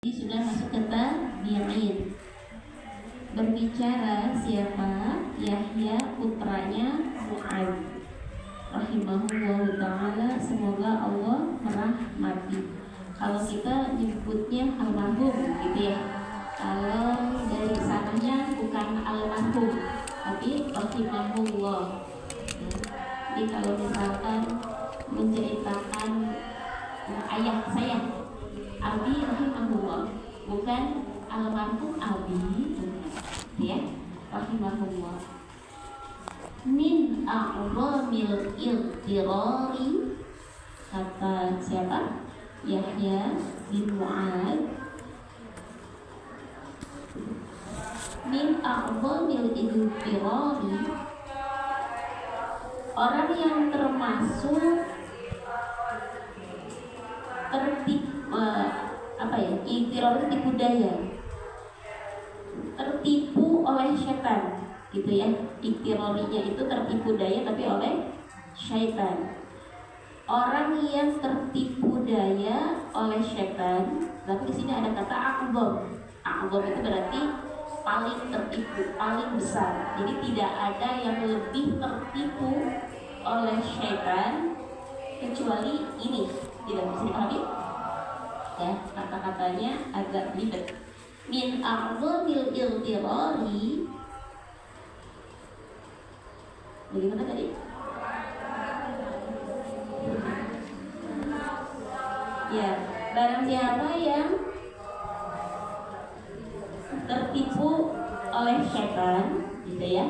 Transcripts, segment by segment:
Sudah masuk ke tabi'in. Berbicara siapa? Yahya putranya Mu'ad rahimahullahu ta'ala, semoga Allah merahmati. Kalau kita nyebutnya almarhum gitu ya. Kalau dari sananya bukan almarhum tapi rahimahullah. Jadi kalau misalkan menceritakan ayah saya Abi rahimahullah, bukan almarhum Abi, ya, rahimahullah. Min a'zamil iltirari, kata siapa? Yahya bin Mu'ad. Min a'zamil iltirari, orang yang termasuk iltirar tipu daya, tertipu oleh setan, gitu ya. Iltirarinya itu tertipu daya tapi oleh syaitan. Orang yang tertipu daya oleh syaitan, tapi di sini ada kata a'zam. A'zam itu berarti paling tertipu, paling besar. Jadi tidak ada yang lebih tertipu oleh syaitan kecuali ini. Tidak bisa dipahami? Ya, kata-katanya agak ribet. Min a'zamil iltirari, bagaimana tadi? Ya, barang siapa yang tertipu oleh syaitan, gitu ya.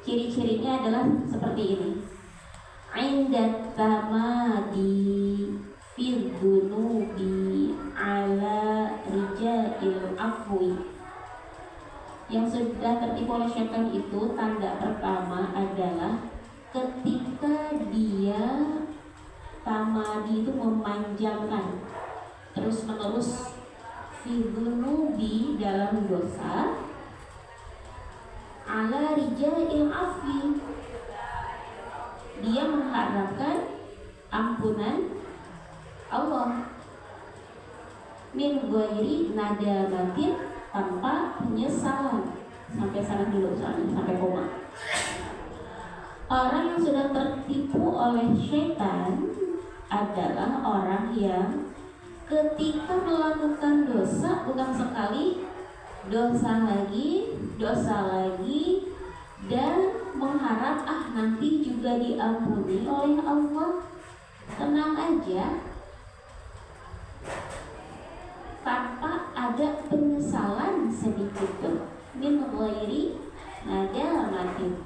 Ciri-cirinya adalah seperti ini. Indat tamadi fil dunubi ala rijail afwi. Yang sudah tertipu oleh syaitan itu, tanda pertama adalah ketika dia tamadi itu memanjangkan terus menerus fil dunubi dalam dosa, ala rijail afwi, dia mengharapkan ampunan Allah, min ghairi nadamatin, tanpa penyesalan. Sampai sana dulu, soalnya sampai koma. Orang yang sudah tertipu oleh syaitan adalah orang yang ketika melakukan dosa, bukan sekali, dosa lagi, dan mengharap nanti juga diampuni oleh Allah. Tenang aja, tanpa ada penyesalan sedikit pun. Min ghairi nadamatin.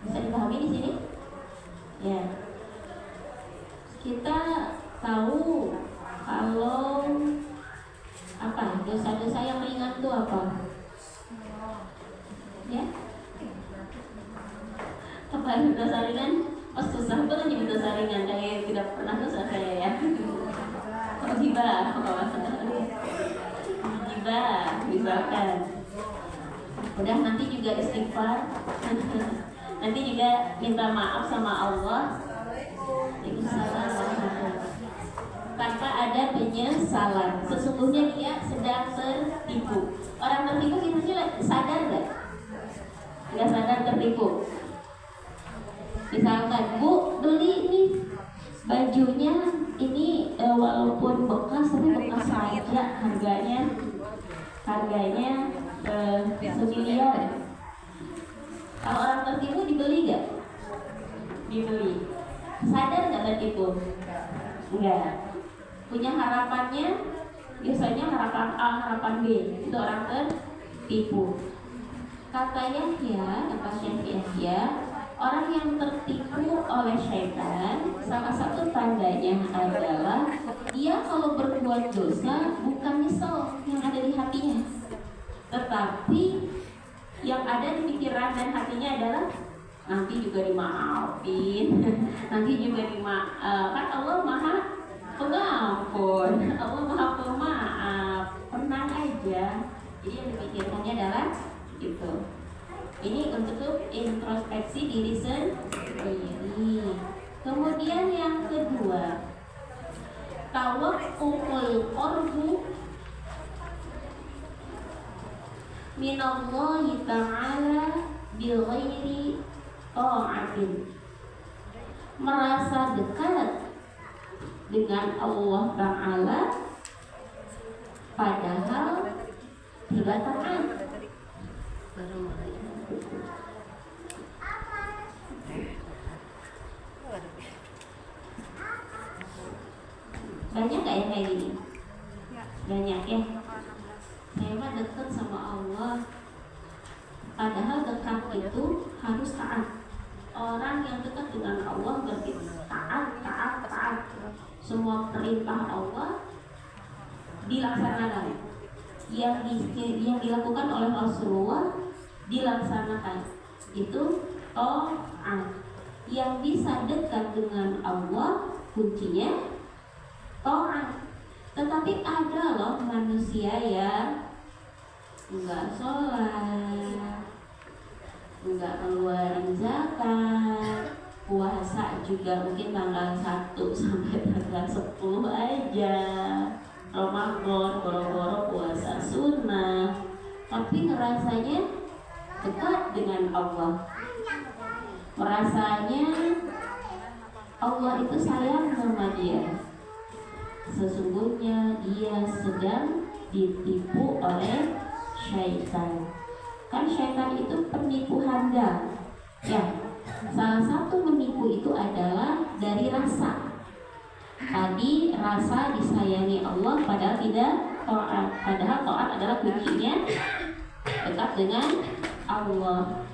Bisa dipahami di sini? Ya. Kita tahu kalau dosa-dosa yang ringan itu apa? Ya? Apa dosa ringan? Oh, susah banget nyebut dosa ringan, kayak tidak pernah dosa saya ya. Gibah, misalkan. Udah, nanti juga istighfar, nanti juga minta maaf sama Allah. Tanpa ada penyesalan. Sesungguhnya dia sedang tertipu. Orang tertipu kita sadar nggak? Nggak sadar tertipu. Misalkan, Bu, beli nih bajunya ini, walaupun bekas tapi bekas aja, harganya 1.000.000. Kalau orang tertipu dibeli nggak? Dibeli. Sadar nggak tertipu? Enggak. Punya harapannya biasanya harapan A, harapan B. Itu orang tertipu. Kata Yahya, kata Syekh Yahya, orang yang tertipu oleh syaitan, salah satu tandanya adalah dia kalau berbuat dosa bukan nyesel yang ada di hatinya, tetapi yang ada di pikiran dan hatinya adalah nanti juga dimaafin, nanti juga kan Allah Maha Pengampun, Allah Maha Pemaaf, tenang aja. Jadi yang dipikirkannya adalah itu. Ini untuk introspeksi diri sendiri. Kemudian yang kedua, tawaqquful qarbu minallahi ta'ala bighairi ta'atin, merasa dekat dengan Allah Ta'ala padahal tidak taat. Banyak gak yang kayak gini? Banyak ya. Saya mah dekat sama Allah, padahal dekat itu harus taat. Orang yang dekat dengan Allah berarti taat. Semua perintah Allah dilaksanakan. Yang dilakukan oleh Rasulullah dilaksanakan. Itu taat. Yang bisa dekat dengan Allah kuncinya taat. Tetapi ada loh manusia yang enggak sholat, enggak keluarin zakat, puasa juga mungkin tanggal 1 sampai tanggal 10 aja, Ramadan boro-boro puasa sunnah, tapi ngerasanya dekat dengan Allah, merasanya Allah itu sayang sama dia. Sesungguhnya dia sedang ditipu oleh syaitan. Kan syaitan itu penipu handal. Ya, salah satu menipu itu adalah dari rasa. Tadi rasa disayangi Allah padahal tidak taat. Padahal taat adalah kuncinya dekat dengan Allah.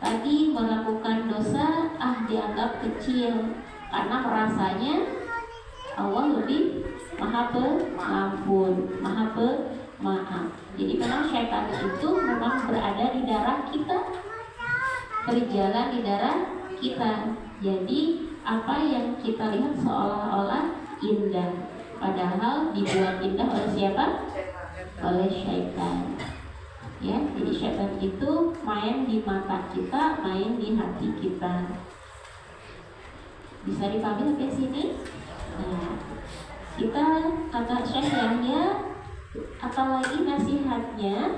Tadi melakukan dosa dianggap kecil karena merasanya Allah lebih maha pengampun, maha pemaaf. Jadi memang syaitan itu memang berada di darah kita, berjalan di darah kita. Jadi apa yang kita lihat seolah-olah indah, padahal dibuat indah oleh siapa? Oleh syaitan. Ya, jadi syaitan itu main di mata kita, main di hati kita. Bisa dipahami sampai sini? Nah, kita kata Syekh Yahya, apalagi nasihatnya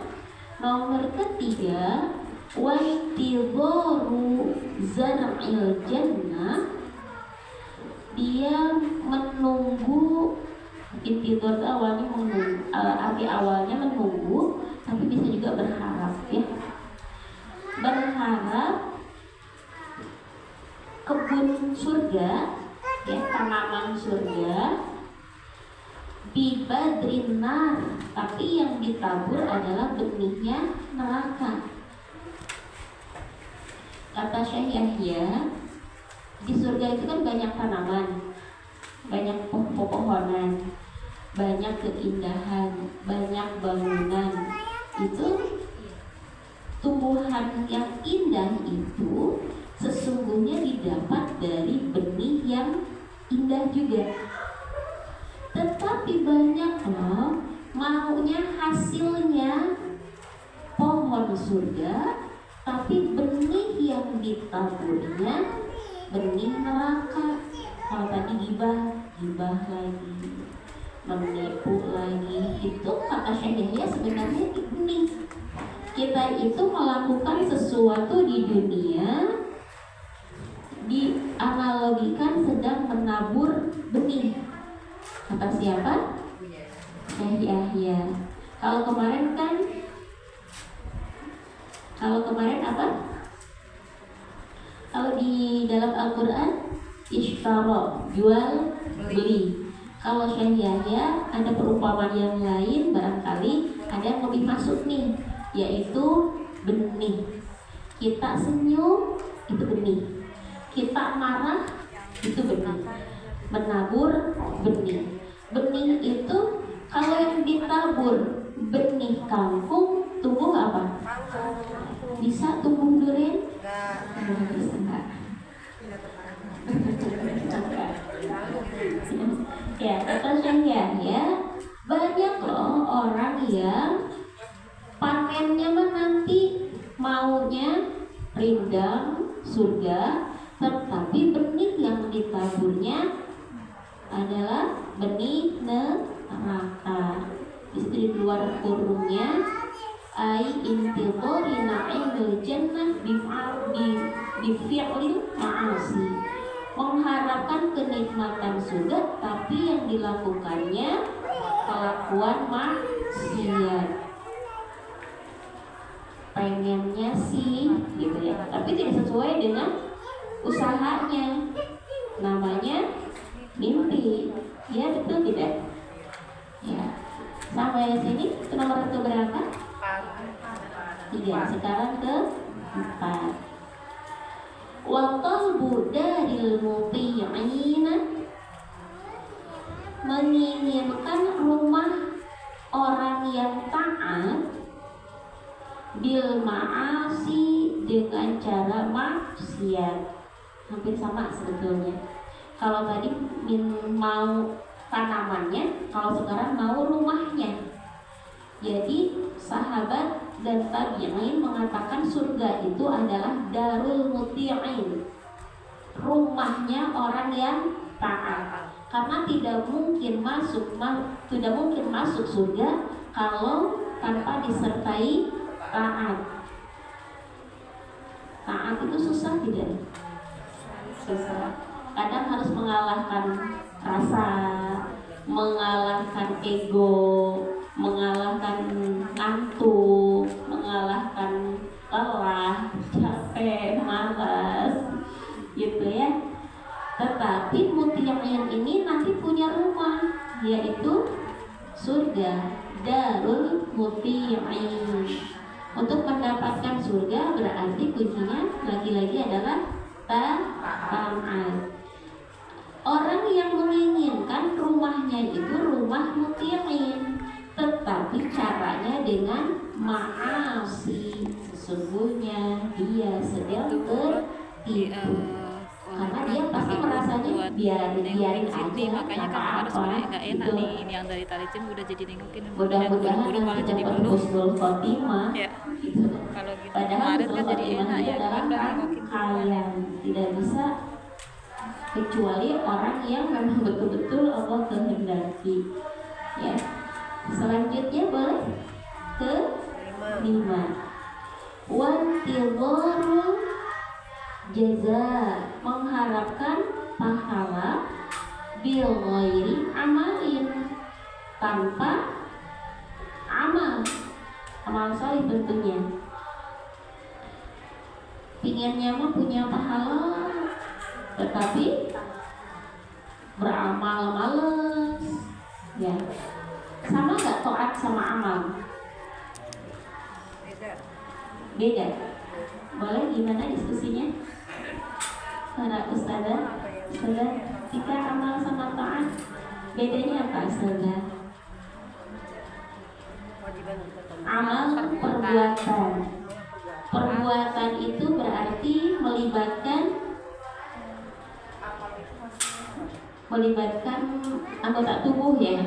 nomor ketiga, wa intizaru zar'il jannah, dia menunggu. Intizar awalnya menunggu, arti awalnya menunggu, tapi bisa juga berharap ya. Berharap kebun surga, ya, tanaman surga, bibadrin nar, tapi yang ditabur adalah benihnya neraka. Kata Syekh Yahya, di surga itu kan banyak tanaman, banyak pepohonan, banyak keindahan, banyak bangunan. Itu tumbuhan yang indah itu sesungguhnya didapat dari benih yang indah juga. Tetapi banyak loh maunya hasilnya pohon surga, tapi benih yang ditaburnya benih neraka. Kalau tadi gibah lagi, menipu lagi, itu kata Syekh Yahya sebenarnya benih. Kita itu melakukan sesuatu di dunia dianalogikan sedang menabur benih. Kata siapa? Syekh Yahya. Kalau kemarin apa? Kalau di dalam Al-Quran ishtara, jual beli. Kalau Syekh Yahya ada perumpamaan yang lain, barangkali ada yang lebih masuk nih, yaitu benih. Kita senyum, itu benih. Kita marah, itu benih. Menabur, benih. Benih itu kalau yang ditabur benih kangkung, tumbuh apa? Bisa tumbuh durian? Enggak. Ya, kata Syekh Yahya, banyak loh orang yang panennya nanti maunya rindang surga, tetapi benih yang ditaburnya adalah benih neraka. Di situ di luar kurungnya ai intidhari na'imil jannah bi fi'lil ma'asi, mengharapkan kenikmatan surga tapi yang dilakukannya kelakuan maksiat. Pengennya sih gitu ya, tapi tidak sesuai dengan usahanya. Namanya mimpi, ya betul tidak? Ya, sampai sini itu nomor ke berapa? 3. Sekarang ke 4. Wa qalbu daril muti'ina, menginginkan rumah orang yang taat bil ma'asi, dengan cara maksiat. Hampir sama sebetulnya. Kalau tadi mau tanamannya, kalau sekarang mau rumahnya. Jadi sahabat dan tabi'in mengatakan surga itu adalah darul muti'in, rumahnya orang yang taat. Karena tidak mungkin masuk surga kalau tanpa disertai taat. Taat itu susah tidak? Susah. Kadang harus mengalahkan rasa, mengalahkan ego, mengalahkan ngantuk, mengalahkan lelah, capek, malas, gitu ya. Tetapi muti'in ini nanti punya rumah, yaitu surga, darul muti'in. Untuk mendapatkan surga berarti kuncinya lagi-lagi adalah taat. Orang yang menginginkan rumahnya itu rumah muti'in, tetapi caranya dengan maasi, sesungguhnya dia sedang tertipu. Karena dia pasti merasanya biarin aja, makanya kan kemarin sore nggak enak gitu. nih, ini yang dari Talicin udah jadi nengokin, Mudah-mudahan buru-buru malah nanti jadi dapat belum husnul khotimah, ya. gitu. Kalau gitu Padahal kemarin husnul kan jadi khotimah enak itu ya, adalah udah nengokin kalian tidak bisa kecuali orang yang memang betul-betul Allah kehendaki. Ya. Selanjutnya boleh ke 5. Wantidharul jaza, mengharapkan pahala bil ghairi amalin, tanpa amal salih tentunya. Pinginnya mah punya pahala tetapi beramal males, ya. Sama nggak taat sama amal? Beda. Boleh gimana diskusinya? Para ustazah, kita amal sama taat bedanya apa ustazah? Amal perbuatan itu berarti melibatkan anggota tubuh ya,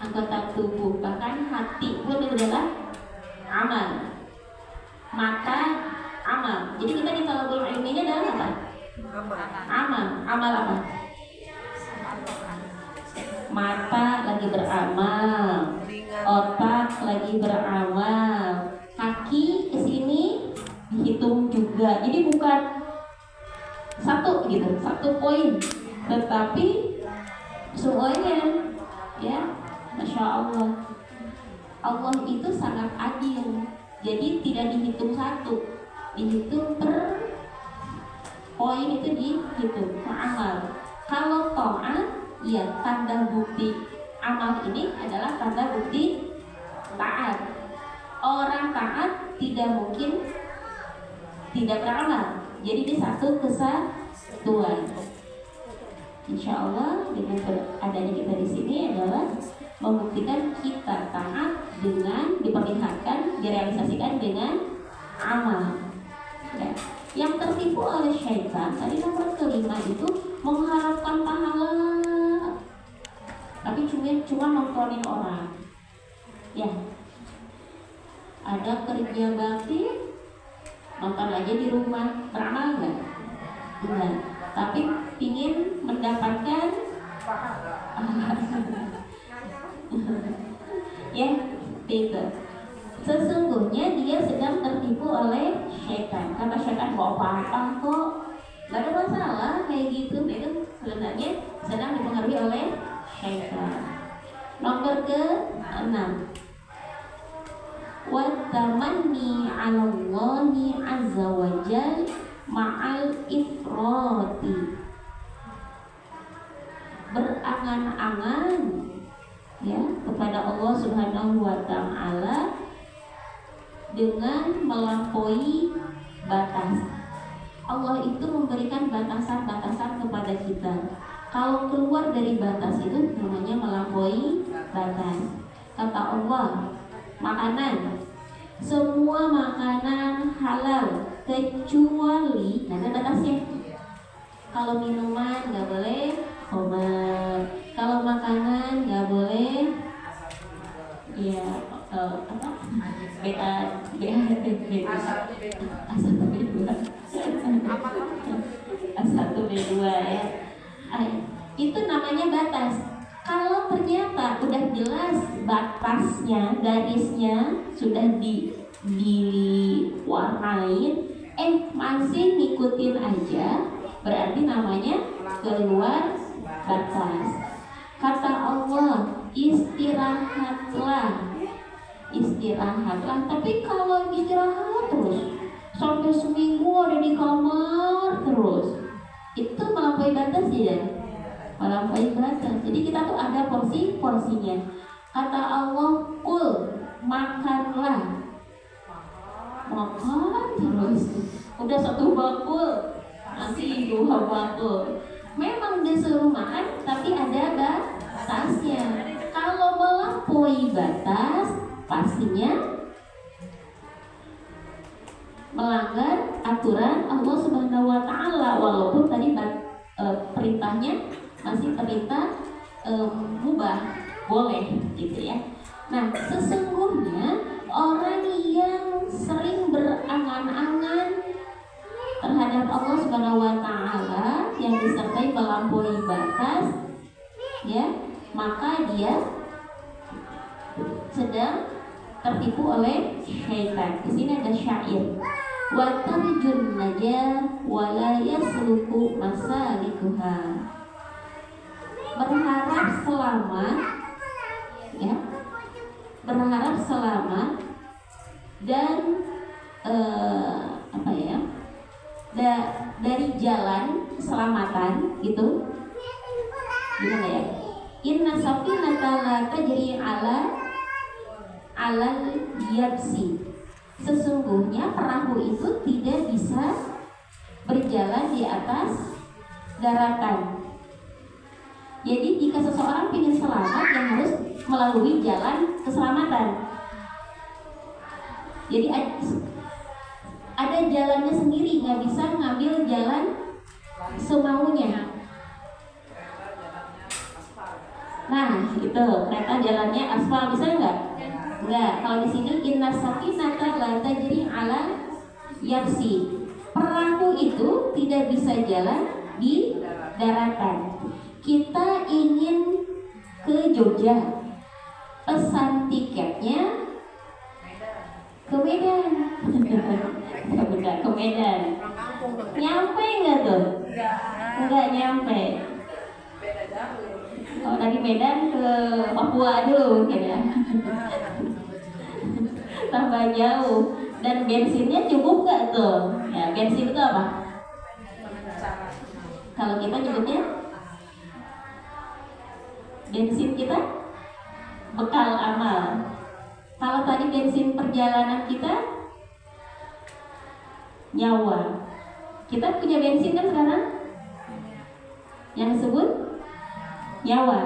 anggota tubuh, bahkan hati pun itu adalah amal, mata amal. Jadi kita di talabul ilminya adalah apa? Amal apa? Mata lagi beramal, otak lagi beramal, kaki kesini dihitung juga. Jadi bukan satu gitu, satu poin, tetapi semuanya, ya. Masya Allah, Allah itu sangat adil. Jadi tidak dihitung satu, dihitung per poin, itu dihitung amal. Kalau taat, ya tanda bukti amal ini adalah tanda bukti taat. Orang taat tidak mungkin tidak beramal. Jadi ini satu kesatuan. Insya Allah dengan adanya kita di sini adalah membuktikan kita taat dengan diperlihatkan, direalisasikan dengan amal. Ya. Yang tertipu oleh syaitan tadi nomor kelima itu mengharapkan pahala, tapi cuma nontonin orang. Ya, ada kerja bakti, nonton aja di rumah, beramal nggak? Enggak. Tapi ingin mendapatkan Ya, itu. Sesungguhnya dia sedang tertipu oleh syaitan. Kata syaitan, mau apa-apa kok, gak ada masalah kayak gitu. Itu sebenarnya sedang dipengaruhi oleh syaitan. Nomor ke-6, wa tamanni 'ala Allahi 'azza wa jalla ma'al ifrati. Berangan-angan ya kepada Allah Subhanahu wa taala dengan melampaui batas. Allah itu memberikan batasan-batasan kepada kita. Kalau keluar dari batas itu namanya melampaui batas. Kata Allah, makanan, semua makanan halal kecuali, ada batasnya. Kalau minuman nggak boleh khamar, kalau makanan nggak boleh ya apa A1B2 ya. Itu namanya batas. Kalau ternyata udah jelas batasnya, garisnya sudah diwarnain, masih ngikutin aja, berarti namanya keluar batas. Kata Allah, istirahatlah. Tapi kalau istirahat terus sampai seminggu ada di kamar terus, itu melampaui batas ya, melampaui batas. Jadi kita tuh ada porsinya. Kata Allah, kul, makanlah, makan terus. Udah 1 bakul, nanti 2 bakul. Memang disuruh makan, tapi ada batasnya. Kalau melampaui batas, pastinya melanggar aturan Allah Subhanahu wa taala, walaupun tadi perintahnya masih perintah mubah, boleh gitu ya. Nah, sesungguhnya orang yang sering berangan-angan terhadap Allah Subhanahu wa taala yang disertai melampaui batas ya, maka dia sedang tertipu oleh syaitan. Di sini ada syair, wa tarjun najah wa la yasluku masalikuha. Berharap selamat ya, berharap selamat dan apa ya, dari jalan keselamatan gitu. Gimana ya? Inna safinata la tajri alal yabsi. Sesungguhnya perahu itu tidak bisa berjalan di atas daratan. Jadi jika seseorang ingin selamat, yang harus melalui jalan keselamatan. Jadi ada jalannya sendiri, nggak bisa ngambil jalan semaunya. Nah, itu kereta jalannya aspal, bisa nggak? Enggak. Kalau di sini inna safinata la tajri ala yabsi. Perahu itu tidak bisa jalan di daratan. Kita ingin ke Jogja, pesan tiketnya ke Medan. Bukan ke Medan. Nyampe nggak tuh? Enggak nyampe. Oh, dari Medan ke Papua dulu mungkin ya. Tambah jauh. Dan bensinnya cukup nggak tuh? Ya, bensin itu apa? Kalau kita nyebutnya bensin kita bekal amal. Kalau tadi bensin perjalanan kita nyawa. Kita punya bensin kan sekarang? Yang disebut nyawa.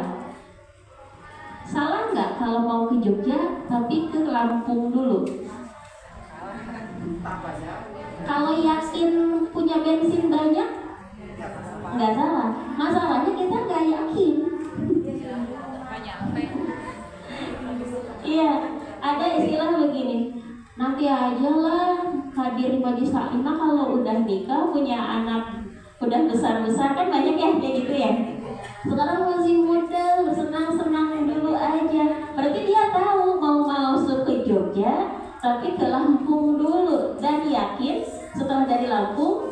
Salah nggak kalau mau ke Jogja tapi ke Lampung dulu? Kalau yakin punya bensin banyak, nggak salah. Masalahnya kita nggak yakin. Iya, ada istilah begini. Nanti aja lah hadir majelis taklimah kalau udah nikah, punya anak udah besar-besar, kan banyak ya kayak gitu ya. Sekarang masih muda, senang-senang dulu aja. Berarti dia tahu mau masuk ke Jogja, tapi ke Lampung dulu, dan yakin setelah dari Lampung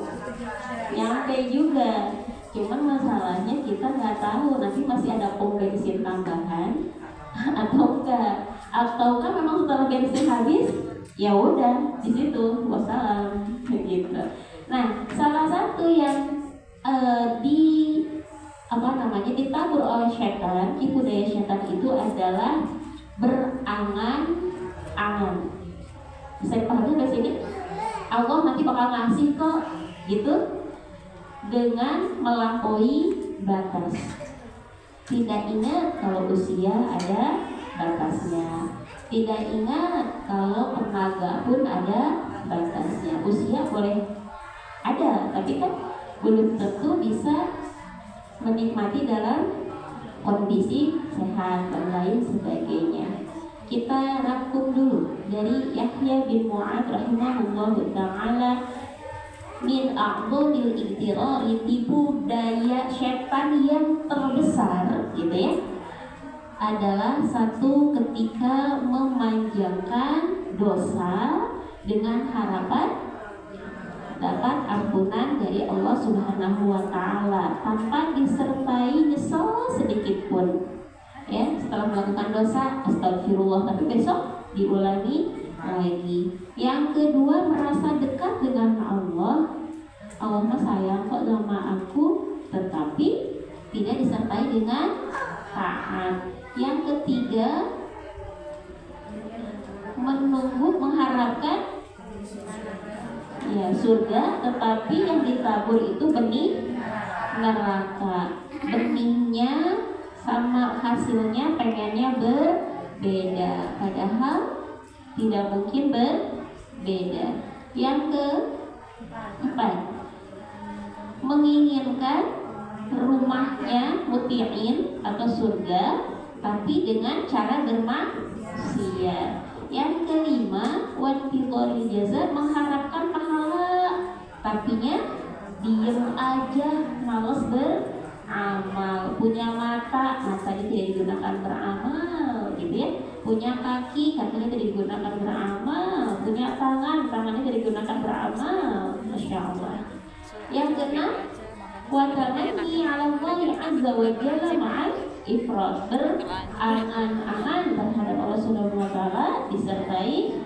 nyampe juga. Cuman masalahnya kita nggak tahu nanti masih ada pom bensin tambahan atau enggak, ataukah memang setelah bensin habis ya udah di situ wassalam gitu. Nah, salah satu yang di ditabur oleh setan, tipu daya setan itu adalah berangan-angan. Bisa dipahami bahasa ini? Allah nanti bakal ngasih kok, gitu, dengan melampaui batas. Tidak ingat kalau usia ada batasnya. Tidak ingat kalau tenaga pun ada batasnya. Usia boleh ada, tapi kan belum tentu bisa menikmati dalam kondisi sehat dan lain sebagainya. Kita rangkum dulu dari Yahya bin Mu'ad rahimahullahu ta'ala, min a'dhamil igtirari, tipu daya setan yang terbesar, gitu ya, adalah satu ketika memanjangkan dosa dengan harapan dapat ampunan dari Allah Subhanahu wa Ta'ala tanpa disertai nyesel sedikit pun. Ya, setelah melakukan dosa, astagfirullah, tapi besok diulangi lagi. Yang kedua, merasa dekat dengan Allah. Allah mah sayang kok sama aku, tetapi tidak disertai dengan taat. Yang ketiga, menunggu, mengharapkan ya surga, tetapi yang ditabur itu benih neraka. Benihnya sama hasilnya pengennya berbeda, padahal tidak mungkin berbeda. Yang keempat, menginginkan rumahnya muti'in atau surga, tapi dengan cara bermaksiat. Yang kelima, wantidhoril jaza, mengharapkan pahala, tapinya diem aja, malas beramal. Punya mata tidak digunakan beramal, gitu ya. Punya kaki, kakinya tidak digunakan beramal. Punya tangan, tangannya tidak digunakan beramal. Masya Allah. Yang keenam, wa tamanni 'ala Allah azza wa jalla ma'al ifrat, berangan-angan terhadap Allah Subhanahu wa Ta'ala disertai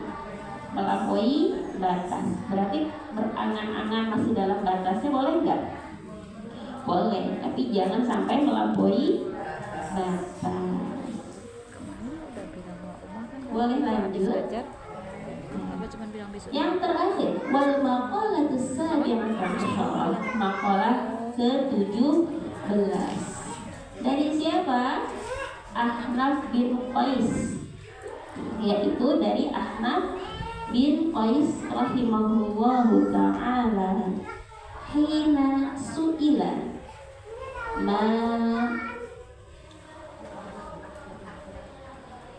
melampaui batas. Berarti berangan-angan masih dalam batasnya boleh nggak? Boleh, tapi jangan sampai melampaui batas. Boleh lanjut. Yang terakhir, wal maqalatu sabi'ah, insyaallah, maqalah ke-17. Dari siapa? Ahnaf bin Qais, yaitu dari Ahnaf bin Qais rahimahullahu ta'ala. Hina su'ila ma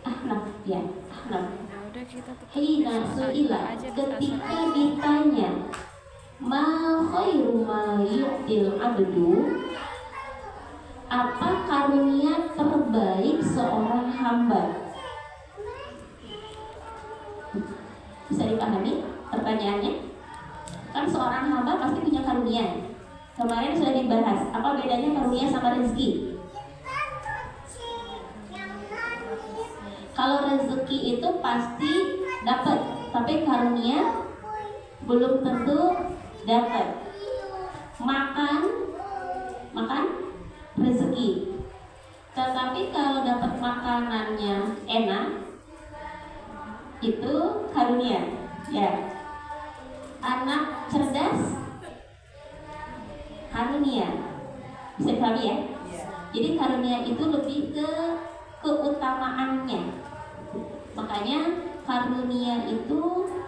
Ahnaf, ya, Ahnaf. Hina su'ila, ketika ditanya ma khairu ma yu'til abdu, apa karunia terbaik seorang hamba? Bisa dipahami pertanyaannya? Kan seorang hamba pasti punya karunia. Kemarin sudah dibahas, apa bedanya karunia sama rezeki? Kalau rezeki itu pasti dapat, tapi karunia belum tentu dapat. Makan rezeki, tetapi kalau dapat makanannya enak, itu karunia, ya. Anak cerdas, karunia. Bisa dipahami ya? Jadi karunia itu lebih ke keutamaannya. Makanya karunia itu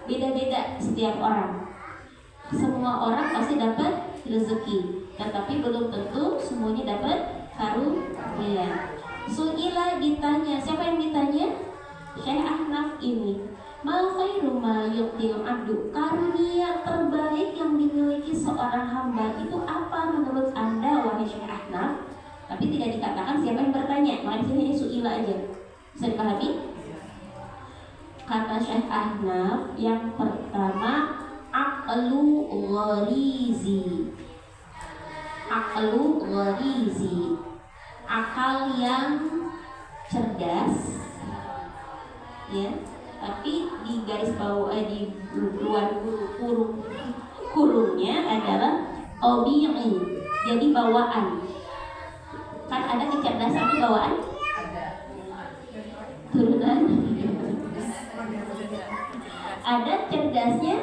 beda-beda setiap orang. Semua orang pasti dapat rezeki, tetapi belum tentu semuanya dapat karunia. Su'ila, ditanya, siapa yang ditanya? Syekh Ahnaf ini. Ma khairu ma yu'til abdu, karunia terbaik yang dimiliki seorang hamba itu apa menurut Anda, wahai Syekh Ahnaf? tapi tidak dikatakan siapa yang bertanya. Maka di sini hanya su'ila aja. Bisa dipahami? Kata Syekh Ahnaf yang pertama, aqlu gharizi. Aqlu gharizi, akal yang cerdas, ya. Tapi di garis bawah, di luar kurungnya adalah tabi'i, jadi bawaan. Kan ada kecerdasan itu bawaan, turunan. Ada cerdasnya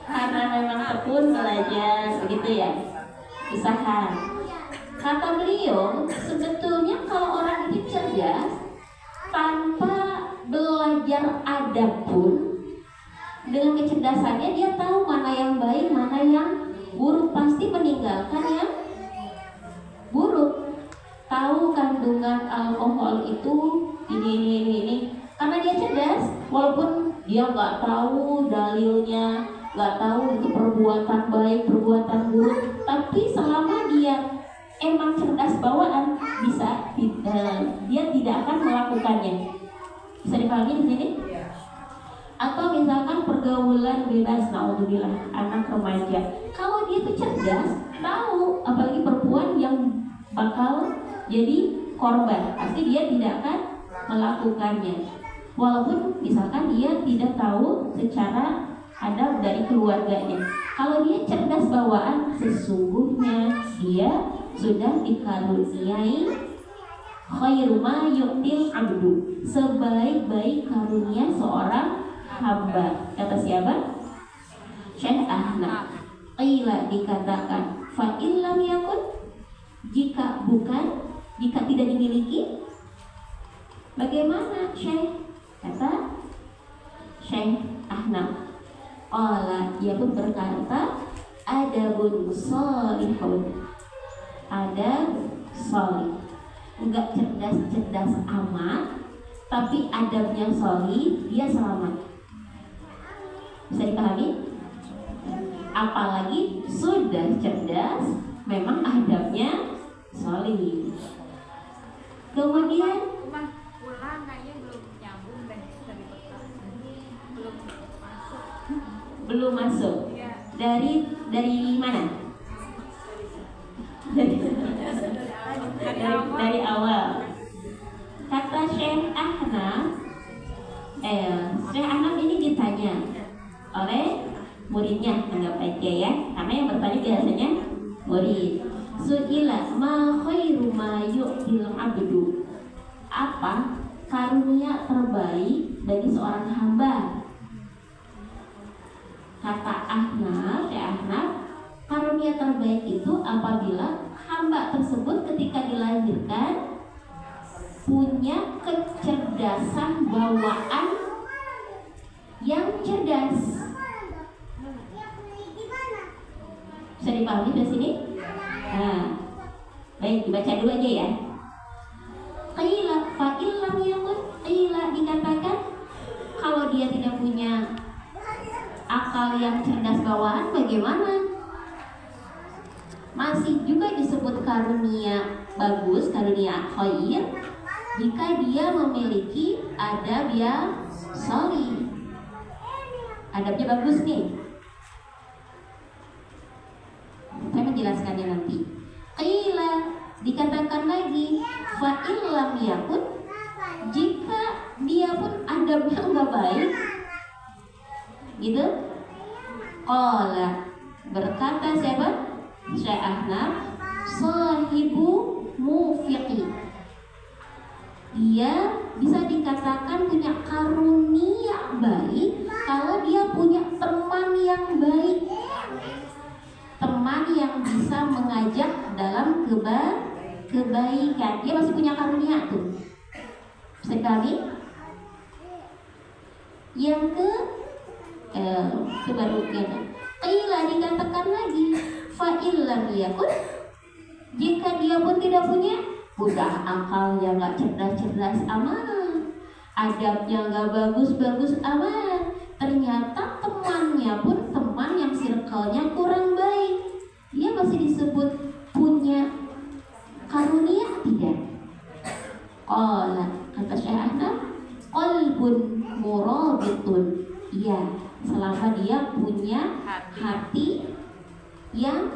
karena memang tekun belajar, begitu ya, usaha. Kata beliau, sebetulnya kalau orang itu cerdas tanpa belajar adab pun, dengan kecerdasannya dia tahu mana yang baik, mana yang buruk, pasti meninggalkan yang buruk. Tahu kandungan alkohol itu ini, karena dia cerdas, walaupun dia nggak tahu dalilnya, nggak tahu itu perbuatan baik, perbuatan buruk, tapi selama dia emang cerdas bawaan, dia tidak akan melakukannya. Bisa dipahami di sini? Atau misalkan pergaulan bebas, naudzubillah, anak remaja, kalau dia tuh cerdas, tahu apalagi perempuan yang bakal jadi korban, pasti dia tidak akan melakukannya. Walaupun misalkan dia tidak tahu secara adab dari keluarganya. Kalau dia cerdas bawaan, sesungguhnya dia sudah dikaruniai khairu ma yu'til abdu, sebaik-baik karunia seorang hamba. Kata siapa? Syekh Ahnaf. Qila, dikatakan, fa illam yakun, jika bukan, jika tidak dimiliki, bagaimana Syekh? Kata Syekh Ahnaf, qala, dia pun berkata, adabun sholihun, ada sholih, enggak cerdas amat, tapi adabnya sholih, dia selamat. Bisa dipahami? Apalagi sudah cerdas, memang adabnya sholih. Kemudian pulang kayaknya belum nyambung deh dari pertanyaan. belum masuk. Ya. Dari mana? Dari awal. Kata Syekh Ahnaf, Syekh Ahnaf ini ditanya oleh muridnya, anggap aja ya, karena yang bertanya biasanya murid. Su'ila ma khairu ma yu'til abdu, apa karunia terbaik bagi seorang hamba? Kata Ahnaf, Syekh Ahnaf, karunia terbaik itu apabila hamba tersebut ketika dilahirkan punya kecerdasan bawaan yang cerdas. Bisa dipahami dari sini? Nah, baik, dibaca dulu aja ya. Qila fa illam yakun, qila, dikatakan kalau dia tidak punya akal yang cerdas bawaan, bagaimana? Masih juga disebut karunia bagus, karunia khair, jika dia memiliki adab yang sholih. Adabnya bagus nih. Saya menjelaskannya nanti. Qila, dikatakan lagi, fa illam yakun, jika dia pun adabnya enggak baik, gitu. Qala, berkata siapa? Syekh Ahnaf, sahibu mufiqi, dia bisa dikatakan punya karunia baik kalau dia punya teman yang baik, teman yang bisa mengajak dalam kebaikan. Dia masih punya karunia tuh. Bisa dipahami? Yang baru ini. Qila, dikatakan lagi, fa illam yakun, jika dia pun tidak punya, udah akalnya nggak cerdas amat, adabnya nggak bagus amat, ternyata temannya pun teman yang circle-nya kurang baik, dia masih disebut punya karunia tidak. Qala, kata Syekh Ahnaf, qalbun murabitun. Iya, selama dia punya hati yang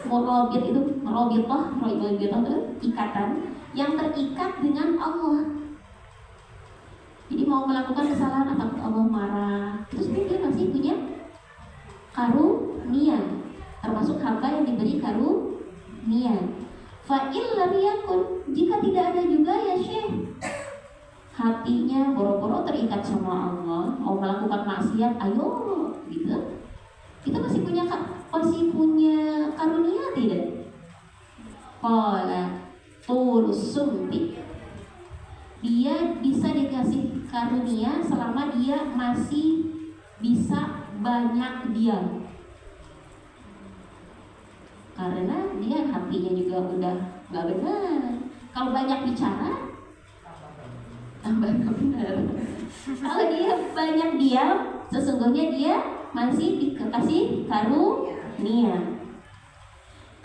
murabit itu, murabitah itu ikatan yang terikat dengan Allah. Jadi mau melakukan kesalahan atau Allah marah, terus dia masih punya karunia, termasuk hamba yang diberi karunia. Fa illam yakun, jika tidak ada juga ya Syekh, hatinya boro-boro terikat sama Allah, mau melakukan maksiat, ayo gitu. Kita masih punya karunia tidak? Qala tulus sumbi, dia bisa dikasih karunia selama dia masih bisa banyak diam, karena dia hatinya juga udah nggak benar. Kalau banyak bicara tambah nggak benar. Kalau dia banyak diam, sesungguhnya dia masih dikasih karunia.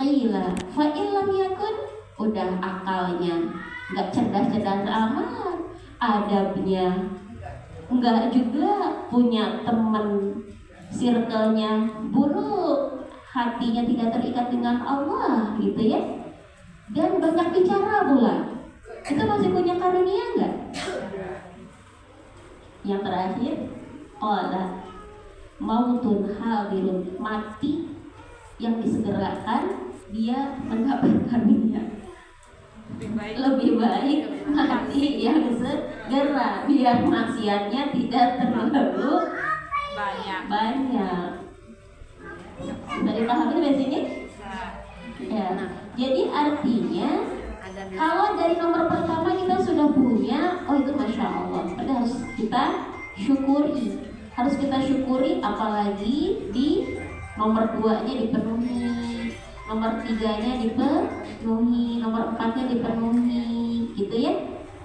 Qila fa illam yakun, udah akalnya nggak cerdas-cerdas amat, adabnya nggak juga, punya teman circle-nya buruk, hatinya tidak terikat dengan Allah gitu ya, dan banyak bicara pula, itu masih punya karunia nggak? Yang terakhir, qala mautun hadirun, mati yang disegerakan, dia mendapat karunia. Lebih baik mati yang segera, biar maksiatnya tidak terlalu banyak. Sudah dipahami dari sini? Ya. Jadi artinya kalau dari nomor pertama kita sudah punya, oh itu masya Allah, pada harus kita syukuri, apalagi di nomor 2-nya dipenuhi, nomor 3-nya dipenuhi, nomor 4-nya dipenuhi, gitu ya.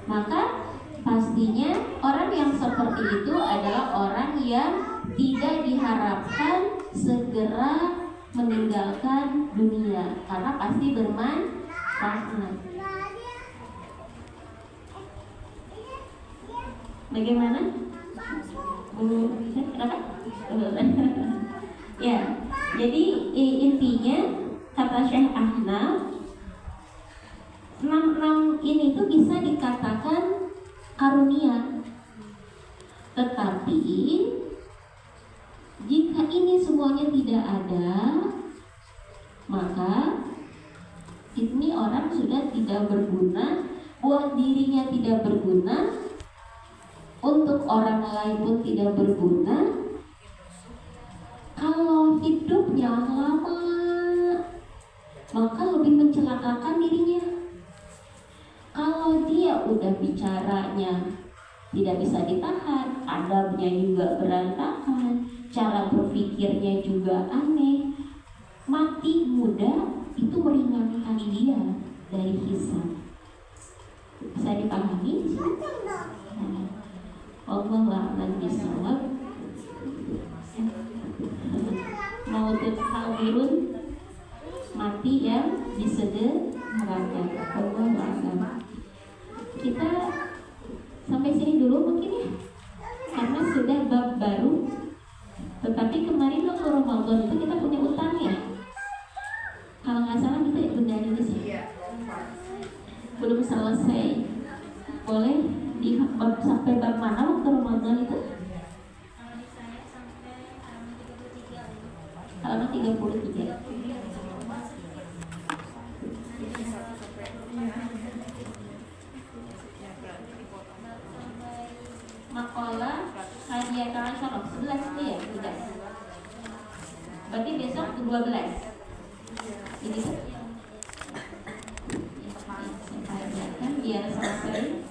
Maka pastinya orang yang seperti itu adalah orang yang tidak diharapkan segera meninggalkan dunia, karena pasti bermanfaat. Bagaimana? Kenapa? Ya, jadi intinya kata Syekh Ahnaf, 6 ini tuh bisa dikatakan karunia. Tetapi jika ini semuanya tidak ada, maka ini orang sudah tidak berguna, buat dirinya tidak berguna, untuk orang lain pun tidak berguna. Kalau hidupnya lama, maka lebih mencelakakan dirinya. Kalau dia udah bicaranya tidak bisa ditahan, adabnya juga berantakan, cara berpikirnya juga aneh, mati muda itu meringankan dia dari hisab. Bisa dipahami? Allahu a'lam bishawab. Mautun hadirun, mati yang disegerakan. Allahu a'lam. Kita sampai sini dulu mungkin ya, karena sudah bab baru. Tetapi kemarin waktu Ramadan itu kita punya utang ya, kalau nggak salah kita bunda dulu sih, belum selesai. Boleh di bab sampai bab mana waktu Ramadan itu? Halaman 33. Makalah hadiah kasyarah 11 itu ya? Tidak. Berarti besok 12. Ini saya biarkan biar selesai.